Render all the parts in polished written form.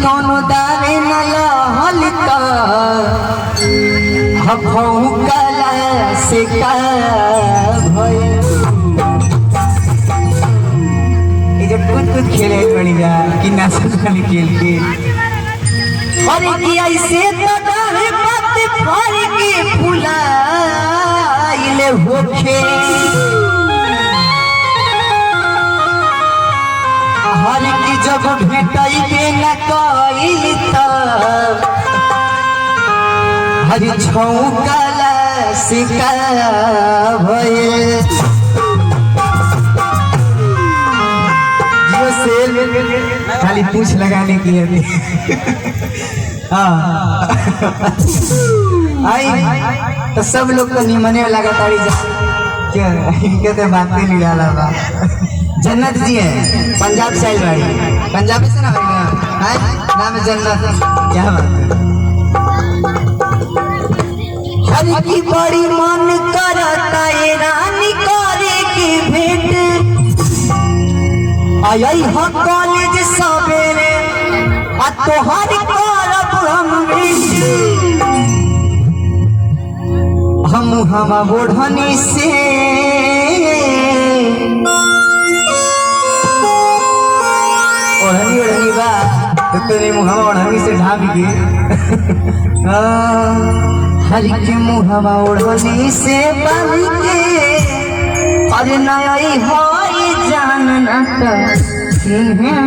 कौनो दावे न लहलता भौंकला से का भइल ये जो कूद खेले बढ़िया कि नाच वाली खेल के अरे कि ऐसे तो दावे बात फर के फुलाइले होखे हर की जब भेटैबे न कइल तब हर छौकला सिका भइल जो सेल खाली पूछ लगाने की है आई तो सब लोग को निमने लगा ताड़ी क्या इनके तो बातें नहीं डाला बा जन्नत जी है पंजाब से आई भाई पंजाब से ना भाई नाम है जन्नत क्या बात है हर की बड़ी मन करता है रानी करे की भेंट आई हो कॉलेज सवेरे आ तोहर करब हम ओढ़नी से ओढ़नी बा तो तेरे मुहवा ओढ़नी से ढाब के हर के मुहवा ओढ़नी से बांध के अरे नई होई जान न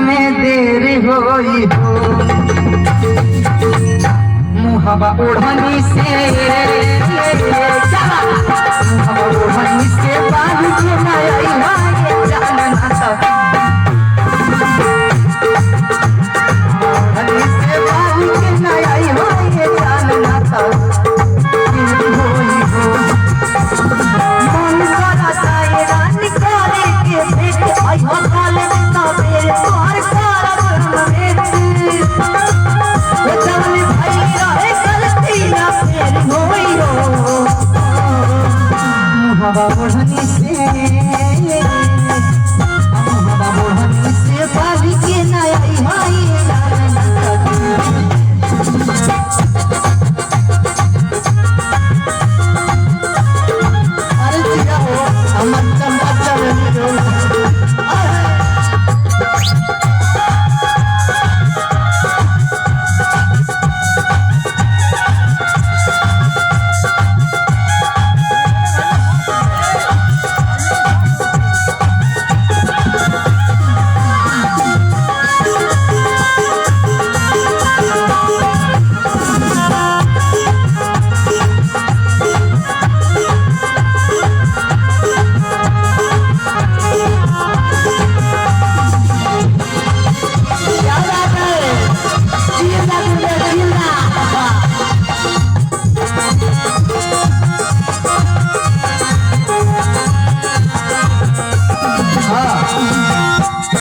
में देर होई हो मुहवा ओढ़नी से मुहवा ओढ़नी से